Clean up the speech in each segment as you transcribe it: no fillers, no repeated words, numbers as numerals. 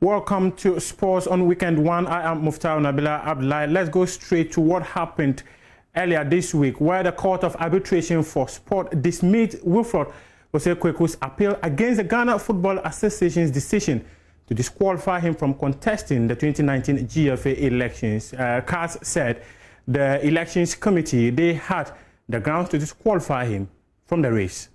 Welcome to Sports on Weekend 1. I am Muftar Nabila Abdullahi. Let's go straight to what happened earlier this week, where the Court of Arbitration for Sport dismissed Wilfred Osekweku's appeal against the Ghana Football Association's decision to disqualify him from contesting the 2019 GFA elections. CAS said the elections committee, they had the grounds to disqualify him from the race.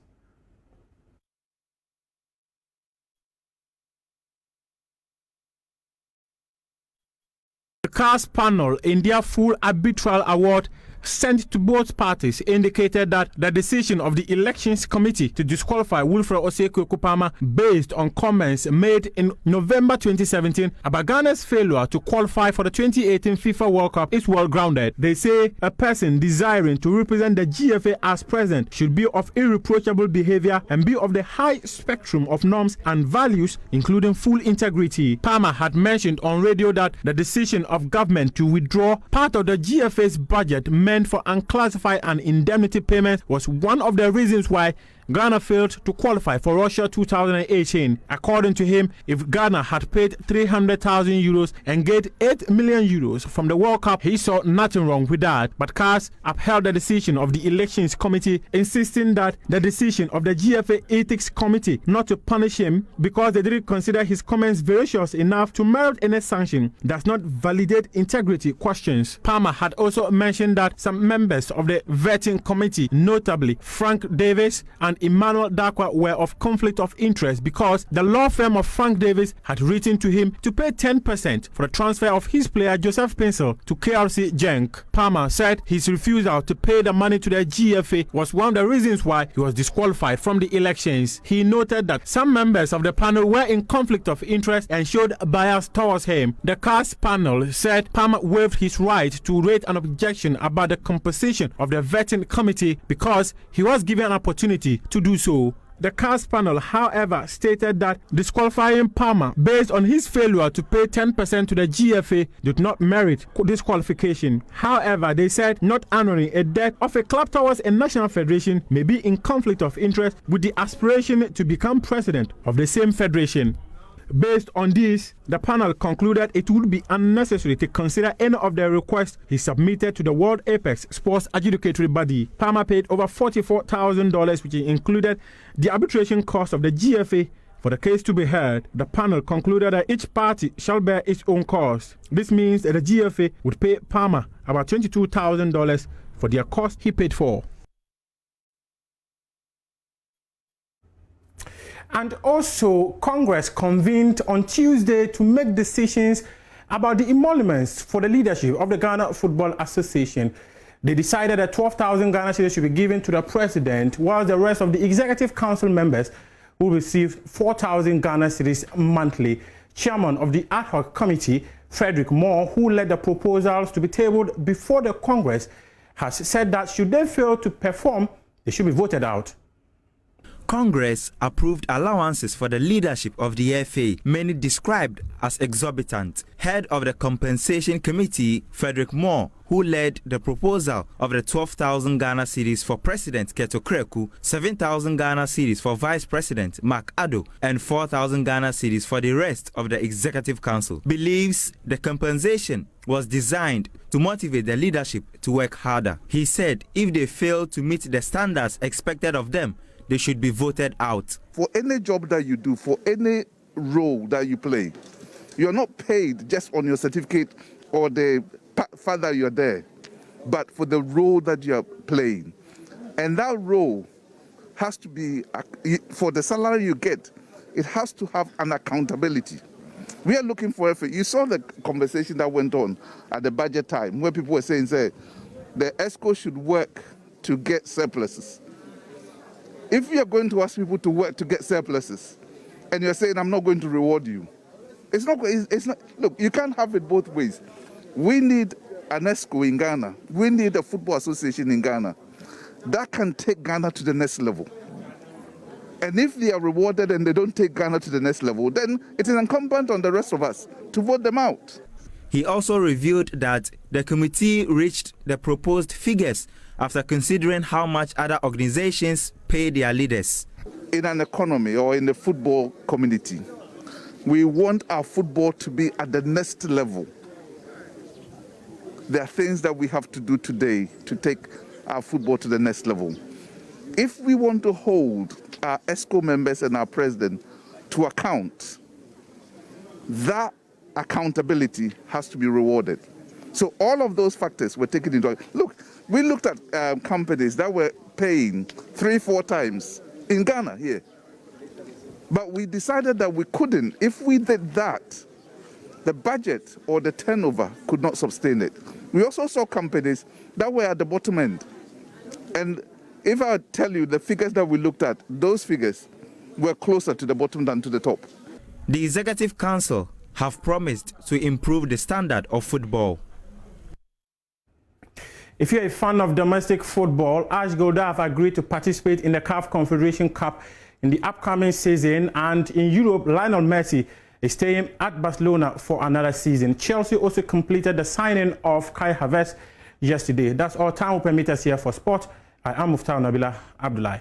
The CAS panel, in their full arbitral award sent to both parties, indicated that the decision of the elections committee to disqualify Wilfred Osekwekupama based on comments made in November 2017 about Ghana's failure to qualify for the 2018 FIFA World Cup is well grounded. They say a person desiring to represent the GFA as president should be of irreproachable behavior and be of the high spectrum of norms and values, including full integrity. Palmer had mentioned on radio that the decision of government to withdraw part of the GFA's budget meant for unclassified and indemnity payments was one of the reasons why Ghana failed to qualify for Russia 2018. According to him, if Ghana had paid 300,000 euros and get 8 million euros from the World Cup, he saw nothing wrong with that. But CAS upheld the decision of the elections committee, insisting that the decision of the GFA ethics committee not to punish him because they didn't consider his comments veracious enough to merit any sanction does not validate integrity questions. Palmer had also mentioned that some members of the vetting committee, notably Frank Davis and Emmanuel Dakwa, were of conflict of interest because the law firm of Frank Davis had written to him to pay 10% for the transfer of his player Joseph Pinsel to KRC Genk. Palmer said his refusal to pay the money to the GFA was one of the reasons why he was disqualified from the elections. He noted that some members of the panel were in conflict of interest and showed bias towards him. The CAS panel said Palmer waived his right to raise an objection about the composition of the vetting committee because he was given an opportunity to do so. The CAS panel, however, stated that disqualifying Palmer based on his failure to pay 10% to the GFA did not merit disqualification. However, they said not honoring a debt of a club towards a national federation may be in conflict of interest with the aspiration to become president of the same federation. Based on this, the panel concluded it would be unnecessary to consider any of the requests he submitted to the World Apex Sports Adjudicatory Body. Palmer paid over $44,000, which included the arbitration cost of the GFA for the case to be heard. The panel concluded that each party shall bear its own cost. This means that the GFA would pay Palmer about $22,000 for their cost he paid for. And also, Congress convened on Tuesday to make decisions about the emoluments for the leadership of the Ghana Football Association. They decided that 12,000 Ghana cedis should be given to the president, while the rest of the executive council members will receive 4,000 Ghana cedis monthly. Chairman of the ad hoc committee, Frederick Moore, who led the proposals to be tabled before the Congress, has said that should they fail to perform, they should be voted out. Congress approved allowances for the leadership of the FA, many described as exorbitant. Head of the Compensation Committee, Frederick Moore, who led the proposal of the 12,000 Ghana cedis for President Keto Kreku, 7,000 Ghana cedis for Vice President Mark Addo, and 4,000 Ghana cedis for the rest of the Executive Council, believes the compensation was designed to motivate the leadership to work harder. He said if they fail to meet the standards expected of them, they should be voted out. For any job that you do, for any role that you play, you're not paid just on your certificate or the fact that you're there, but for the role that you're playing. And that role has to be, for the salary you get, it has to have an accountability. We are looking for effort. You saw the conversation that went on at the budget time where people were saying, say, the ESCO should work to get surpluses. If you're going to ask people to work to get surpluses and you're saying, I'm not going to reward you, it's not, look, you can't have it both ways. We need an ESCO in Ghana. We need a football association in Ghana that can take Ghana to the next level. And if they are rewarded and they don't take Ghana to the next level, then it is incumbent on the rest of us to vote them out. He also revealed that the committee reached the proposed figures after considering how much other organizations pay their leaders. In an economy or in the football community, We want our football to be at the next level. There are things that we have to do today to take our football to the next level. If we want to hold our ESCO members and our president to account, that accountability has to be rewarded. So all of those factors were taken into account. Look, we looked at companies that were paying 3-4 times in Ghana here. But we decided that we couldn't. If we did that, the budget or the turnover could not sustain it. We also saw companies that were at the bottom end. And if I tell you the figures that we looked at, those figures were closer to the bottom than to the top. The Executive Council have promised to improve the standard of football. If you're a fan of domestic football, Ash Golda have agreed to participate in the CAF Confederation Cup in the upcoming season, and in Europe, Lionel Messi is staying at Barcelona for another season. Chelsea also completed the signing of Kai Havertz yesterday. That's all time will permit us here for sport. I am Muftau Nabila Abdullahi.